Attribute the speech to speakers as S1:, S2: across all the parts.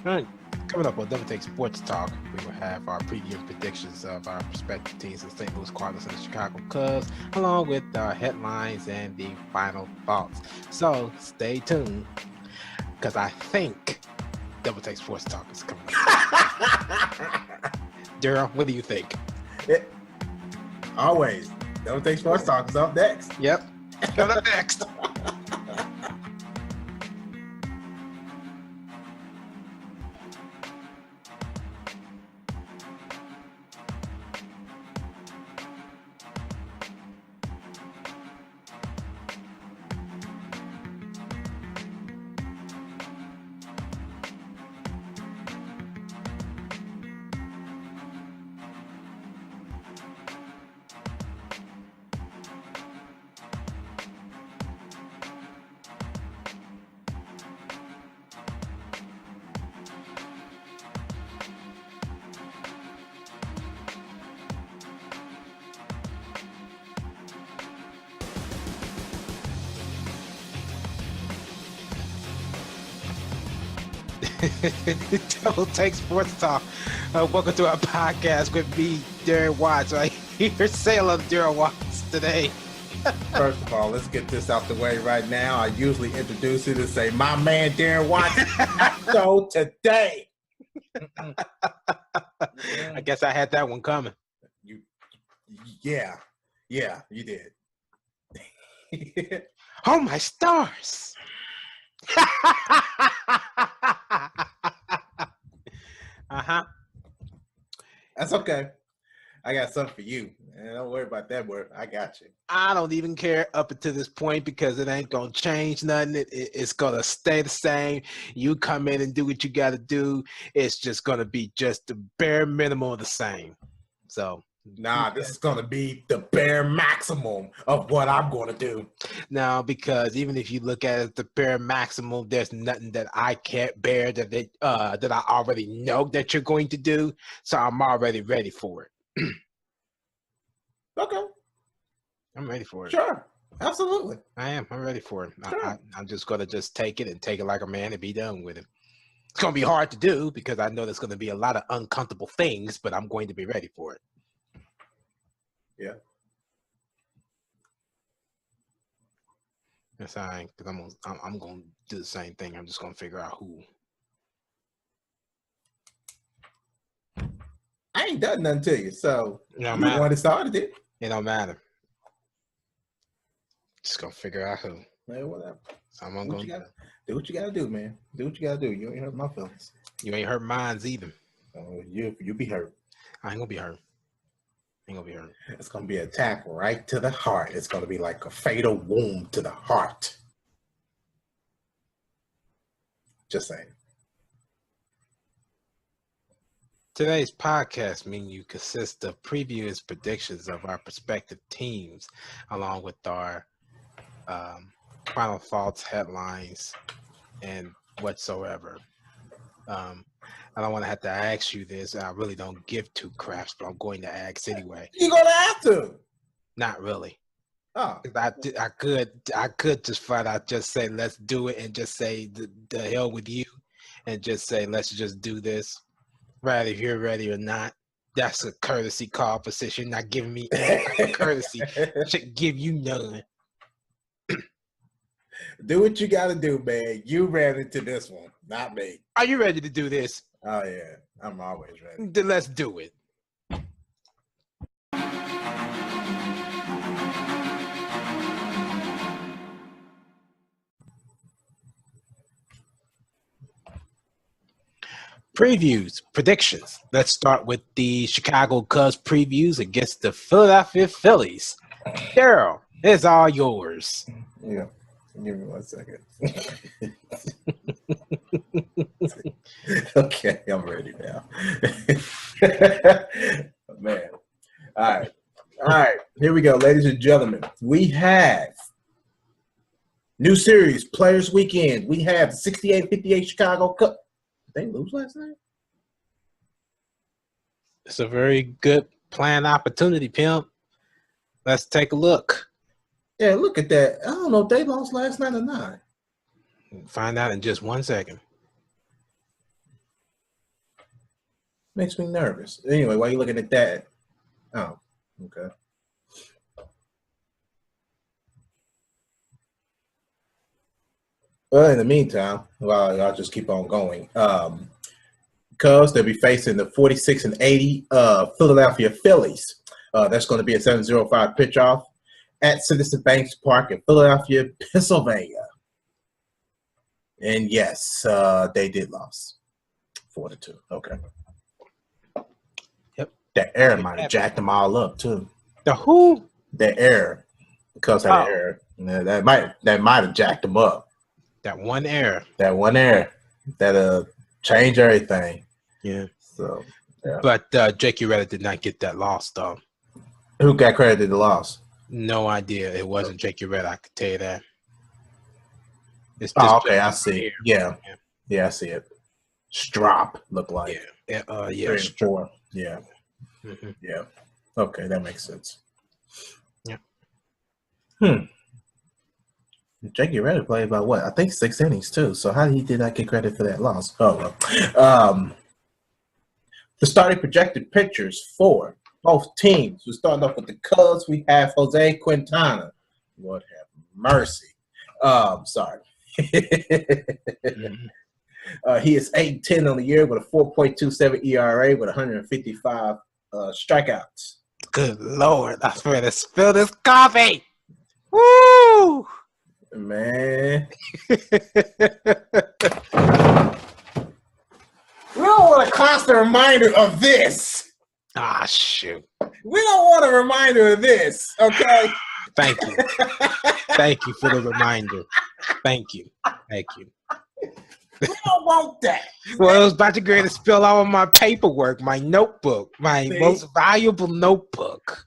S1: All right, coming up on Double Take Sports Talk, we will have our preview and predictions of our prospective teams, the St. Louis Cardinals and the Chicago Cubs, along with our headlines and the final thoughts. So stay tuned, because I think Double Take Sports Talk is coming up. Daryl, what do you think?
S2: Always. Double Take Sports Talk is up next.
S1: Yep, coming up next. Double Take Sports Talk. Welcome to our podcast with me, Darren Watts. I hear Sailor Darren Watts today.
S2: First of all, let's get this out the way right now. I usually introduce it and say, my man Darren Watts. So today.
S1: I guess I had that one coming.
S2: Yeah, you did.
S1: Oh, my stars.
S2: That's okay. I got something for you. And don't worry about that word. I got you.
S1: I don't even care up until this point because it ain't going to change nothing. It's going to stay the same. You come in and do what you got to do. It's just going to be just the bare minimum of the same. So.
S2: Nah, this is going to be the bare maximum of what I'm going to do.
S1: Now, because even if you look at it, the bare maximum, there's nothing that I can't bear that I already know that you're going to do. So I'm already ready for it.
S2: Okay.
S1: I'm ready for it.
S2: Sure. Absolutely.
S1: I am. I'm ready for it.
S2: Sure.
S1: I'm just going to just take it like a man and be done with it. It's going to be hard to do because I know there's going to be a lot of uncomfortable things, but I'm going to be ready for it.
S2: Yeah.
S1: That's all right, because I'm gonna do the same thing. I'm just gonna figure out who.
S2: I ain't done nothing to you, so
S1: It don't
S2: you
S1: matter.
S2: want to start it.
S1: It don't matter. Just gonna figure out who.
S2: Hey, whatever.
S1: So I'm gonna
S2: do what you gotta do, man. Do what you gotta do. You ain't hurt my feelings.
S1: You ain't hurt mine's either.
S2: You be hurt.
S1: I ain't gonna be hurt.
S2: It's going to be an attack right to the heart. It's going to be like a fatal wound to the heart. Just saying.
S1: Today's podcast menu consists of previews, predictions of our prospective teams, along with our final thoughts, headlines, and whatsoever. I don't want to have to ask you this. I really don't give two craps, but I'm going to ask anyway.
S2: You're going to have to.
S1: Not really.
S2: Oh.
S1: I could just flat out just say, let's do it and just say the hell with you and just say, let's just do this. Right, if you're ready or not. That's a courtesy call for since you're not giving me any type of courtesy. I should give you none.
S2: Do what you got to do, man. You ran into this one, not me.
S1: Are you ready to do this?
S2: Oh, yeah. I'm always ready.
S1: Then let's do it. Previews, predictions. Let's start with the Chicago Cubs previews against the Philadelphia Phillies. Daryl, it's all yours.
S2: Yeah. Give me 1 second. Okay, I'm ready now. Man. All right. Here we go, ladies and gentlemen. We have new series, Players Weekend. We have 68-58 Chicago Cubs. Did they lose last night?
S1: It's a very good planned opportunity, Pimp. Let's take a look.
S2: Yeah, look at that. I don't know if they lost last night or not.
S1: Find out in just 1 second.
S2: Makes me nervous. Anyway, why are you looking at that? Oh, okay. Well, in the meantime, well, I'll just keep on going. Cubs, they'll be facing the 46-80 Philadelphia Phillies. That's going to be a 7:05 pitch off at Citizen Banks Park in Philadelphia, Pennsylvania. And yes, they did lose 4-2. Okay.
S1: Yep.
S2: That error might have jacked them all up too.
S1: The who?
S2: That error, because of the error, that might have jacked them up.
S1: That one error.
S2: That one error that changed everything.
S1: Yeah.
S2: So. Yeah.
S1: But Jakey Reddick did not get that loss though.
S2: Who got credited the loss?
S1: No idea. It wasn't Jakey Reddick. I could tell you that. It's
S2: okay. I see. Yeah, I see it. Strop look like.
S1: Yeah.
S2: 3 and 4. Yeah.
S1: Mm-hmm.
S2: Yeah. Okay, that makes sense.
S1: Yeah.
S2: Jakey Reddick played about what? I think 6 innings too. So how did not get credit for that loss? Oh well. The starting projected pitchers for both teams. We're starting off with the Cubs. We have Jose Quintana. Lord have mercy. Sorry. He is 8-10 on the year with a 4.27 ERA with 155 strikeouts.
S1: Good Lord. I swear to spill this coffee. Woo!
S2: Man. We don't want a constant reminder of this.
S1: Ah, shoot.
S2: We don't want a reminder of this, okay?
S1: Thank you. Thank you for the reminder. Thank you. Thank you.
S2: We don't want that.
S1: Well, it was about to go to spill all of my paperwork, my notebook, my most valuable notebook.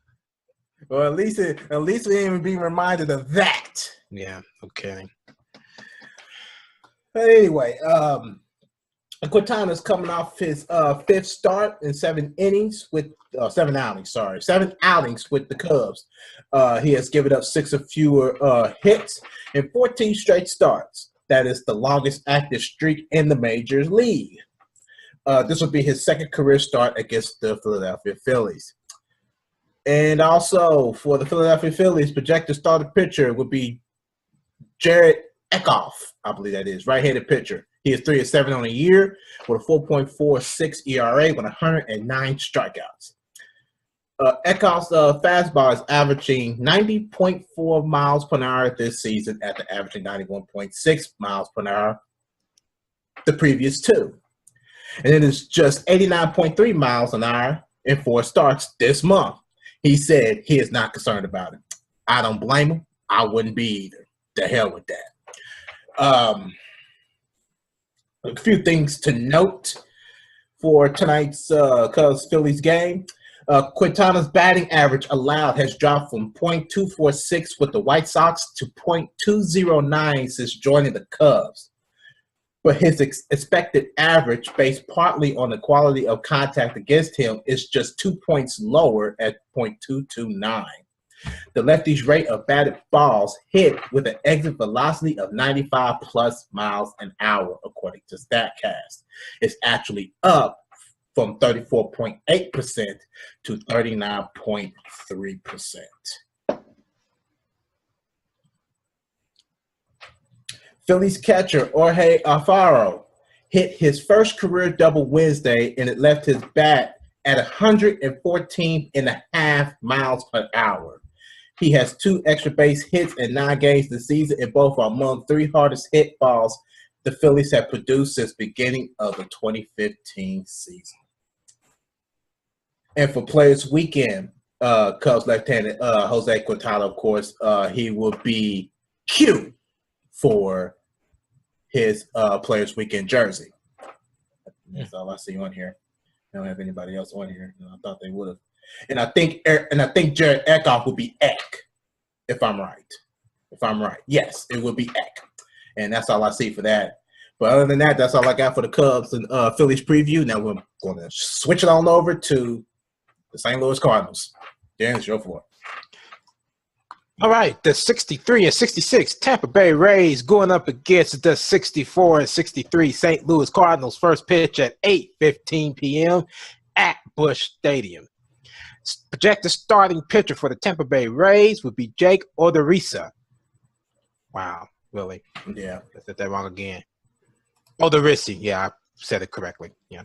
S2: Well, at least we didn't even be reminded of that.
S1: Yeah, okay.
S2: But anyway, Quintana's coming off his 5th start in 7 innings with 7 outings. Sorry, 7 outings with the Cubs. He has given up 6 or fewer hits in 14 straight starts. That is the longest active streak in the major league. This will be his 2nd career start against the Philadelphia Phillies. And also for the Philadelphia Phillies, projected starter pitcher would be Jared Eckhoff, I believe that is, right-handed pitcher. He is 3-7 on the year with a 4.46 ERA with 109 strikeouts. Eckhoff's fastball is averaging 90.4 miles per hour this season after averaging 91.6 miles per hour the previous 2. And it is just 89.3 miles an hour in 4 starts this month. He said he is not concerned about it. I don't blame him. I wouldn't be either. The hell with that. A few things to note for tonight's Cubs-Phillies game. Quintana's batting average allowed has dropped from .246 with the White Sox to .209 since joining the Cubs. But his expected average, based partly on the quality of contact against him, is just 2 points lower at .229. The lefty's rate of batted balls hit with an exit velocity of 95+ miles an hour, according to StatCast. It's actually up from 34.8% to 39.3%. Phillies catcher Jorge Alfaro hit his first career double Wednesday, and it left his bat at 114.5 miles per hour. He has 2 extra base hits in 9 games this season, and both are among 3 hardest hit balls the Phillies have produced since beginning of the 2015 season. And for Players Weekend, Cubs left-handed Jose Quintana, of course, he will be Q for his Players Weekend jersey. That's all I see on here. I don't have anybody else on here. I thought they would have. And I think Jared Eckhoff will be Eck, if I'm right. Yes, it will be Eck. And that's all I see for that. But other than that, that's all I got for the Cubs and Phillies preview. Now we're going to switch it on over to the St. Louis Cardinals. Dan, it's your floor.
S1: All right, the 63-66 Tampa Bay Rays going up against the 64-63 St. Louis Cardinals. First pitch at 8:15 p.m. Busch Stadium. Projected starting pitcher for the Tampa Bay Rays would be Jake Odorizzi. Wow, really?
S2: Yeah.
S1: I said that wrong again. Odorizzi. Yeah, I said it correctly. Yeah.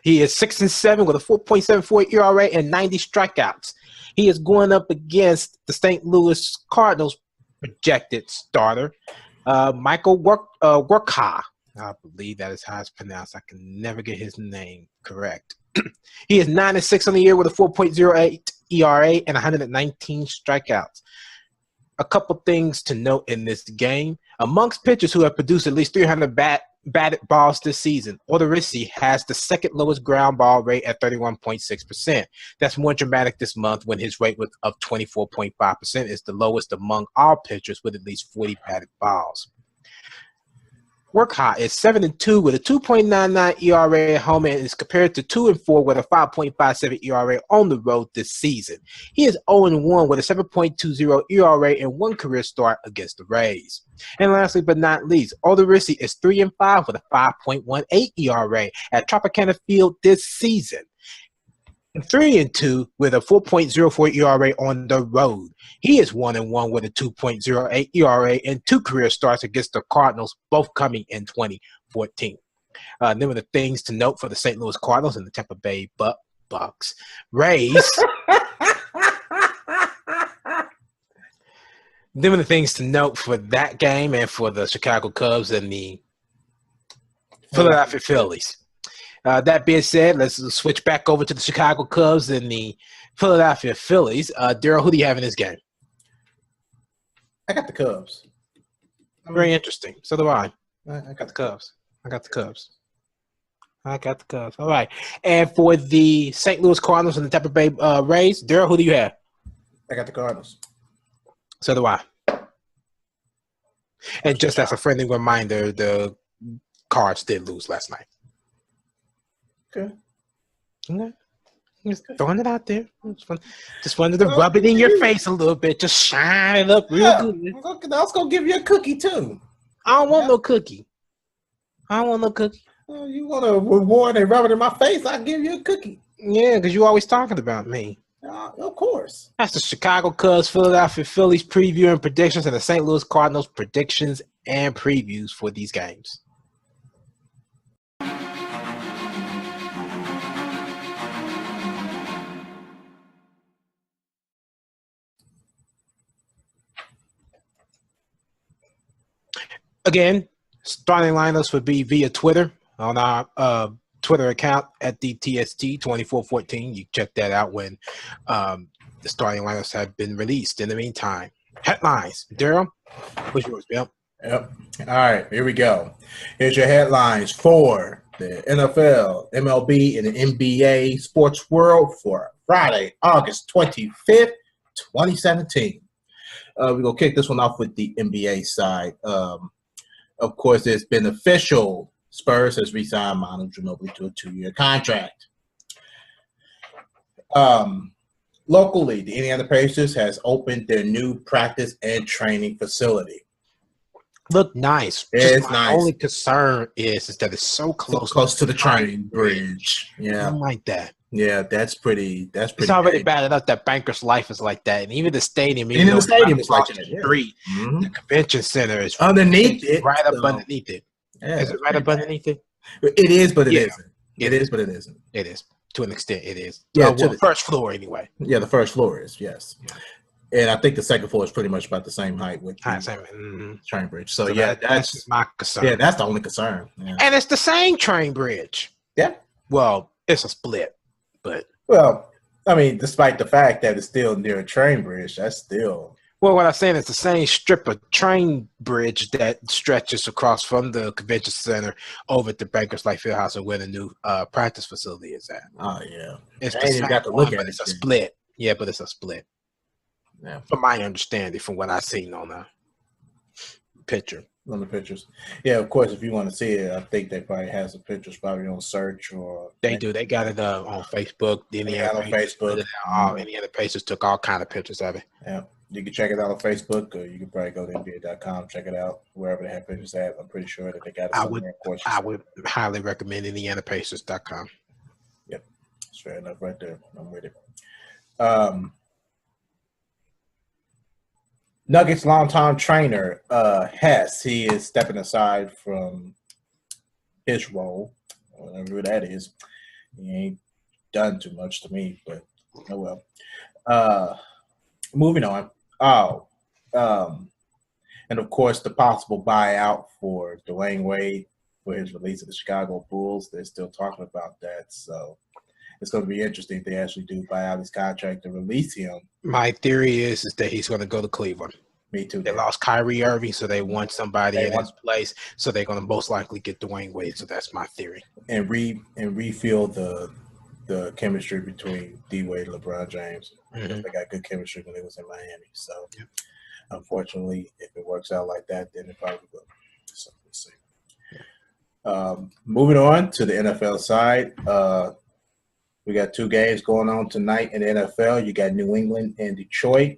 S1: He is 6-7 with a 4.74 ERA and 90 strikeouts. He is going up against the St. Louis Cardinals projected starter, Michael Workha. I believe that is how it's pronounced. I can never get his name correct. He is 9-6 on the year with a 4.08 ERA and 119 strikeouts. A couple things to note in this game. Amongst pitchers who have produced at least 300 batted balls this season, Odorizzi has the second lowest ground ball rate at 31.6%. That's more dramatic this month when his rate of 24.5% is the lowest among all pitchers with at least 40 batted balls. Workha is 7-2 with a 2.99 ERA at home and is compared to 2-4 with a 5.57 ERA on the road this season. He is 0-1 with a 7.20 ERA and one career start against the Rays. And lastly but not least, Odorizzi is 3-5 with a 5.18 ERA at Tropicana Field this season. And 3-2 with a 4.04 ERA on the road. He is 1-1 with a 2.08 ERA and two career starts against the Cardinals, both coming in 2014. Them are the things to note for the St. Louis Cardinals and the Tampa Bay Bucks. Rays. Them are the things to note for that game and for the Chicago Cubs and the Philadelphia Phillies. That being said, let's switch back over to the Chicago Cubs and the Philadelphia Phillies. Daryl, who do you have in this game?
S2: I got the Cubs.
S1: Very interesting. So do I.
S2: I
S1: got the Cubs. I got the Cubs. All right. And for the St. Louis Cardinals and the Tampa Bay Rays, Daryl, who do you have?
S2: I got the Cardinals.
S1: So do I. And just as a friendly reminder, the Cards did lose last night.
S2: Okay.
S1: Just throwing it out there. Just wanted to rub it in your face a little bit. Just shine it up real good.
S2: I was going to give you a cookie, too.
S1: I don't want no cookie.
S2: You want to reward and rub it in my face, I'll give you a cookie.
S1: Yeah, because you're always talking about me.
S2: Of course.
S1: That's the Chicago Cubs, Philadelphia Phillies preview and predictions, and the St. Louis Cardinals predictions and previews for these games. Again, starting lineups would be via Twitter on our Twitter account at DTST 2414. You check that out when the starting lineups have been released. In the meantime, headlines. Daryl, what's yours, Bill?
S2: Yep. All right, here we go. Here's your headlines for the NFL, MLB, and the NBA sports world for Friday, August 25th, 2017. We're going to kick this one off with the NBA side. Of course, it's been official. Spurs has re-signed Manu Ginobili to a 2-year contract. Locally, the Indiana Pacers has opened their new practice and training facility.
S1: Look nice.
S2: It's nice.
S1: Only concern is that it's so close
S2: to the train bridge. Yeah,
S1: I don't like that.
S2: Yeah, that's pretty. It's
S1: already bad enough that Banker's Life is like that, and even the stadium.
S2: Even the stadium is like that.
S1: Street, the convention center is
S2: underneath it,
S1: right up underneath it.
S2: Yeah,
S1: is it right up underneath it?
S2: It is, but it isn't. It is, but it isn't.
S1: It is to an extent. It is.
S2: Yeah,
S1: the first floor anyway.
S2: Yeah, the first floor is yes, and I think the second floor is pretty much about the same height with the train bridge. So yeah, that's
S1: my concern.
S2: Yeah, that's the only concern. Yeah.
S1: And it's the same train bridge.
S2: Yeah.
S1: Well, it's a split, but.
S2: Well, I mean, despite the fact that it's still near a train bridge, that's still.
S1: Well, what I'm saying is the same strip of train bridge that stretches across from the convention center over to Bankers Life Fieldhouse and where the new practice facility is at.
S2: Oh, yeah.
S1: It's the same
S2: got to look
S1: one,
S2: at
S1: but
S2: it.
S1: It's a split. Yeah, but it's a split.
S2: Yeah.
S1: From my understanding, from what I've seen on the picture.
S2: On the pictures. Yeah, of course, if you want to see it, I think they probably have some pictures probably on search or.
S1: They do. They got it on Facebook.
S2: On Facebook.
S1: Indiana Pacers took all kind of pictures of it.
S2: Yeah. You can check it out on Facebook, or you can probably go to NBA.com, check it out, wherever they have pictures at. I'm pretty sure that they got it somewhere.
S1: I would highly recommend IndianaPacers.com.
S2: Yep. That's fair enough right there. I'm with it. Nuggets longtime trainer, Hess, he is stepping aside from his role, whatever that is. He ain't done too much to me, but oh well. Moving on. And of course, the possible buyout for Dwayne Wade for his release of the Chicago Bulls. They're still talking about that. So it's going to be interesting if they actually do buy out his contract to release him.
S1: My theory is that he's going to go to Cleveland.
S2: Me too.
S1: They lost Kyrie Irving, so they want somebody in his place. So they're going to most likely get Dwayne Wade. So that's my theory.
S2: And refill the chemistry between D Wade and LeBron James. They got good chemistry when they was in Miami. So unfortunately, if it works out like that, then it probably will. So we'll see. Moving on to the NFL side, we got 2 games going on tonight in the NFL. You got New England and Detroit.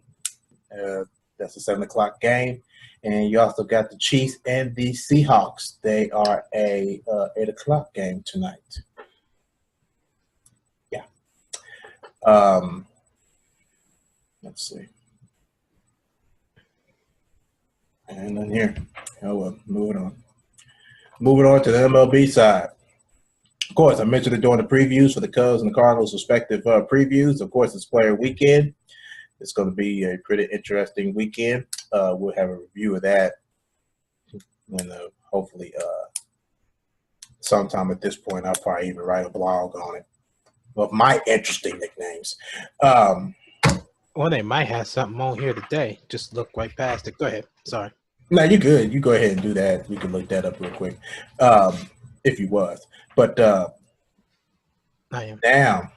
S2: That's a 7:00 game. And you also got the Chiefs and the Seahawks. They are a 8:00 game tonight. Yeah. Let's see. And then here. Oh, well, moving on. Moving on to the MLB side. Of course, I mentioned it during the previews for the Cubs and the Cardinals' respective previews. Of course, it's player weekend. It's going to be a pretty interesting weekend. We'll have a review of that when hopefully sometime at this point. I'll probably even write a blog on it of my interesting nicknames.
S1: Well, they might have something on here today. Just look right past it. Go ahead. Sorry.
S2: No, you're good. You go ahead and do that. We can look that up real quick if you was. But
S1: I am.
S2: Now,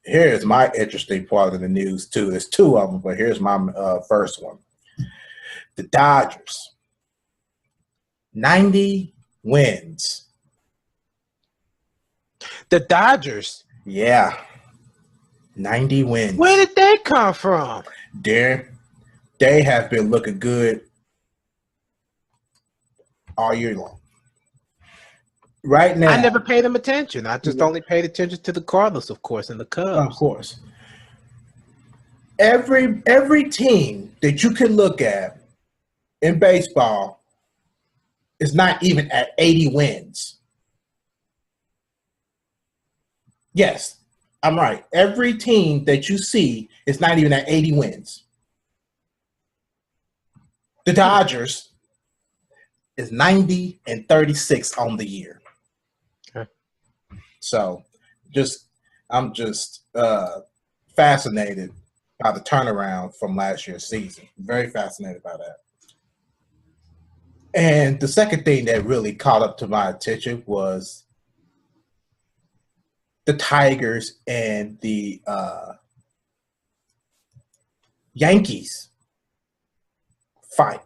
S2: here's my interesting part of the news, too. There's 2 of them, but here's my first one. The Dodgers, 90 wins.
S1: The Dodgers?
S2: Yeah, 90 wins.
S1: Where did they come from?
S2: Darren, they have been looking good all year long. Right now.
S1: I never paid them attention. I just only paid attention to the Cardinals, of course, and the Cubs.
S2: Of course. Every team that you can look at in baseball is not even at 80 wins. Yes, I'm right. Every team that you see is not even at 80 wins. The Dodgers is 90-36 on the year.
S1: Okay.
S2: So I'm just fascinated by the turnaround from last year's season. Very fascinated by that. And the second thing that really caught up to my attention was the Tigers and the Yankees fight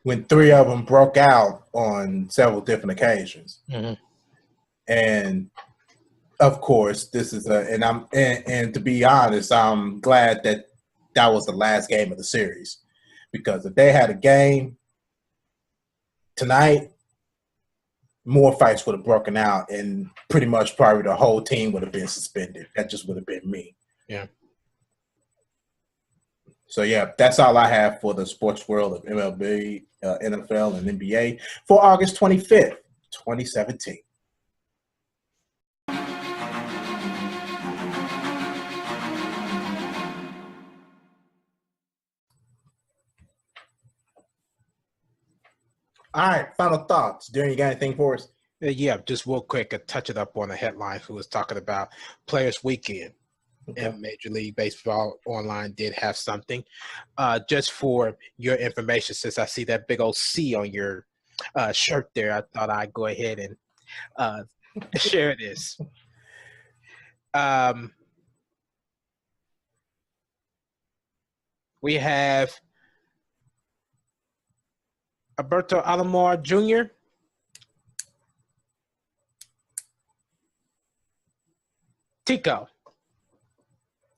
S2: when 3 of them broke out on several different occasions.
S1: Mm-hmm.
S2: And of course, this is and to be honest, I'm glad that was the last game of the series, because if they had a game tonight, more fights would have broken out, and pretty much probably the whole team would have been suspended. That just would have been me.
S1: Yeah.
S2: So, yeah, that's all I have for the sports world of MLB, NFL, and NBA for August 25th, 2017. All right, final thoughts. Darren, you got anything for us?
S1: Yeah, just real quick, touch it up on the headline who was talking about Players Weekend. Okay. And Major League Baseball Online did have something. Just for your information, since I see that big old C on your shirt there, I thought I'd go ahead and share this. We have Alberto Alomar Jr., Tico.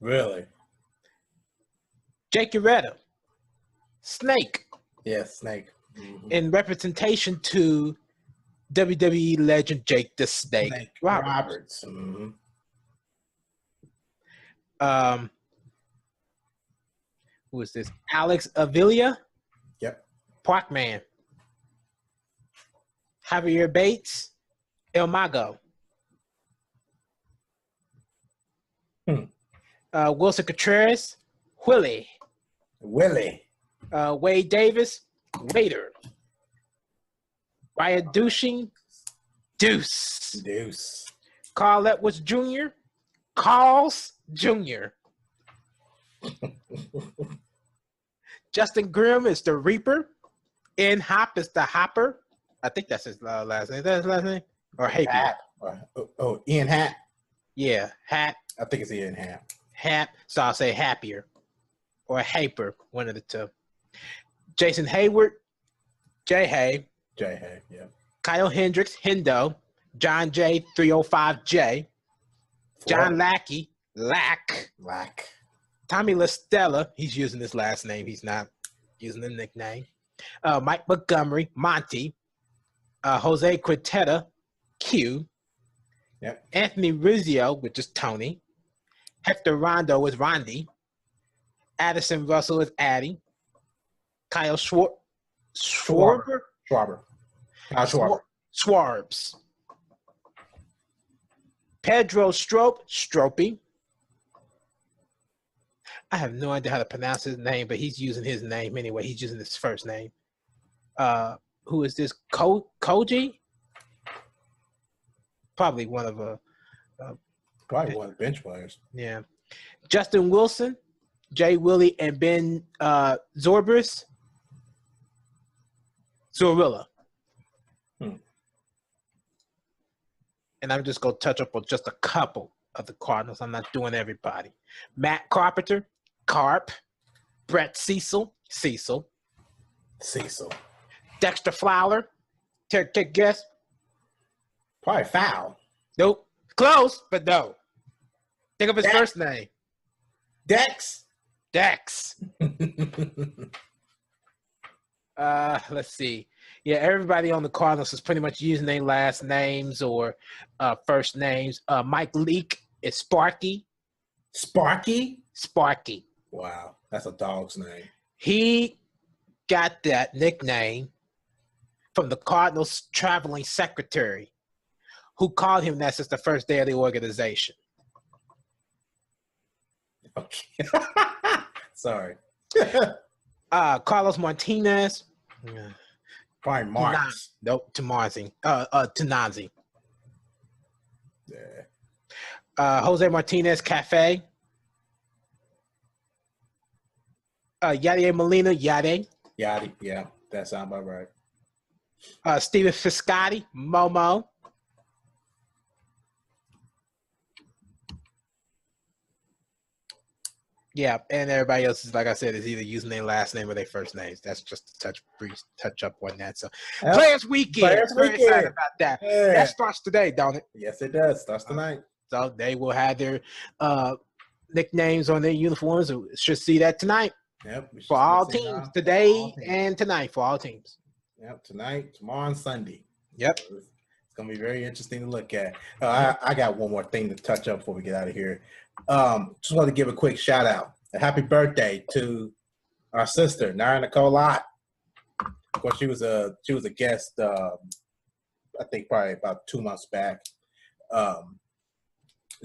S2: Really?
S1: Jake Ureta. Snake.
S2: Yeah, Snake. Mm-hmm.
S1: In representation to WWE legend Jake the Snake Roberts.
S2: Mm-hmm.
S1: Who is this? Alex Avila.
S2: Yep.
S1: Parkman. Javier Bates. El Mago. Wilson Contreras. Willie. Wade Davis. Waiter. Ryan Douching. Deuce. Carl Edwards Jr. Carls Jr. Justin Grimm is the Reaper. N Hop is the Hopper. I think that's his last name. Is that his last name? Or Hapier?
S2: Ian Happ.
S1: Yeah, Hat.
S2: I think it's Ian Happ.
S1: Hap. So I'll say Happier. Or Haper, one of the two. Jason Hayward. J.
S2: Hay, yeah.
S1: Kyle Hendricks, Hendo. John J. 305J. John Lackey. Lack. Tommy LaStella. He's using his last name. He's not using the nickname. Mike Montgomery. Monty. Jose Quintetta. Q.
S2: Yep.
S1: Anthony Rizzo, which is Tony. Hector Rondo is Rondi. Addison Russell is Addy. Kyle Schwarber. Schwarbs. Pedro Stropey. I have no idea how to pronounce his name, but he's using his name anyway. He's using his first name. Who is this? Koji? Probably one of
S2: one of the bench players.
S1: Yeah. Justin Wilson, Jay Willie, and Ben Zorilla. And I'm just going to touch up on just a couple of the Cardinals. I'm not doing everybody. Matt Carpenter, Carp. Brett Cecil. Dexter Fowler. Take a guess.
S2: Probably Foul.
S1: Nope. Close, but no. Think of his first name.
S2: Dex.
S1: Let's see. Yeah, everybody on the Cardinals is pretty much using their last names or first names. Mike Leake is Sparky.
S2: Sparky?
S1: Wow,
S2: that's a dog's name.
S1: He got that nickname from the Cardinals' traveling secretary, who called him that since the first day of the organization.
S2: Okay. Sorry.
S1: Carlos Martinez.
S2: Probably Marks.
S1: Nope, Tanazi.
S2: Yeah.
S1: Jose Martinez Cafe. Yadier Molina, Yadi,
S2: yeah, that sounds about right.
S1: Steven Fiscotti, Momo. Yeah, and everybody else is, like I said, is either using their last name or their first names. That's just a brief touch up on that. So, Players Weekend. Very excited about that. Yeah. That starts today, don't it?
S2: Yes, it does. Starts tonight.
S1: So they will have their nicknames on their uniforms. We should see that tonight.
S2: Yep.
S1: For all teams today and tonight for all teams.
S2: Yep. Tonight, tomorrow, and Sunday.
S1: Yep.
S2: It's gonna be very interesting to look at. I got one more thing to touch up before we get out of here. Just want to give a quick shout out. A happy birthday to our sister, Nara Nicole Lott. Of course, she was a guest. I think probably about 2 months back.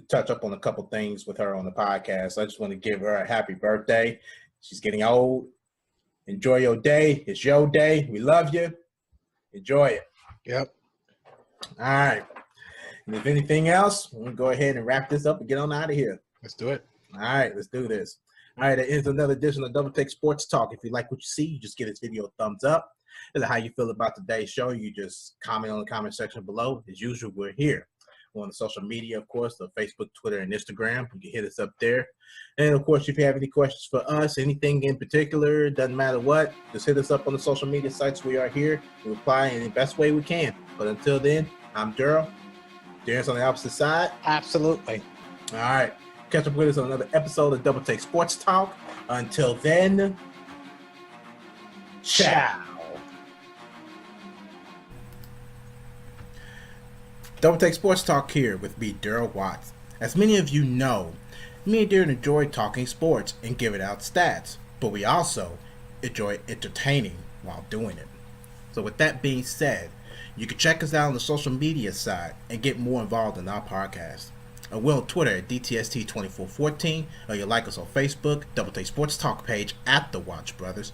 S2: Touch up on a couple things with her on the podcast. I just want to give her a happy birthday. She's getting old. Enjoy your day. It's your day. We love you. Enjoy it.
S1: Yep.
S2: All right. And if anything else, we'll go ahead and wrap this up and get on out of here.
S1: Let's do it.
S2: All right. Let's do this. All right. That ends another edition of Double Take Sports Talk. If you like what you see, you just give this video a thumbs up. And how you feel about today's show, you just comment on the comment section below. As usual, we're here. We're on the social media, of course, the Facebook, Twitter, and Instagram. You can hit us up there. And, of course, if you have any questions for us, anything in particular, doesn't matter what, just hit us up on the social media sites. We are here to reply in the best way we can. But until then, I'm Daryl. Darren's on the opposite side.
S1: Absolutely.
S2: All right. Catch up with us on another episode of Double Take Sports Talk. Until then, ciao. Double Take Sports Talk here with me, Daryl Watts. As many of you know, Me and Darren enjoy talking sports and giving out stats, but we also enjoy entertaining while doing it. So with that being said, you can check us out on the social media side and get more involved in our podcast. And we're on Twitter at DTST2414, or you like us on Facebook, Double Take Sports Talk page at The Watch Brothers.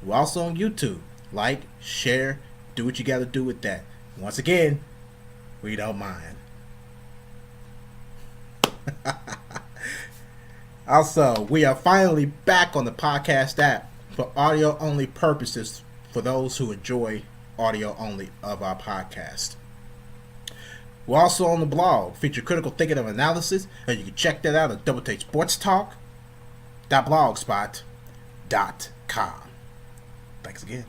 S2: We're also on YouTube. Like, share, do what you gotta do with that. Once again, we don't mind. Also, we are finally back on the podcast app for audio only purposes for those who enjoy audio only of our podcast. We're also on the blog, feature critical thinking of analysis, and you can check that out at doubletakesportstalk.blogspot.com. Thanks again.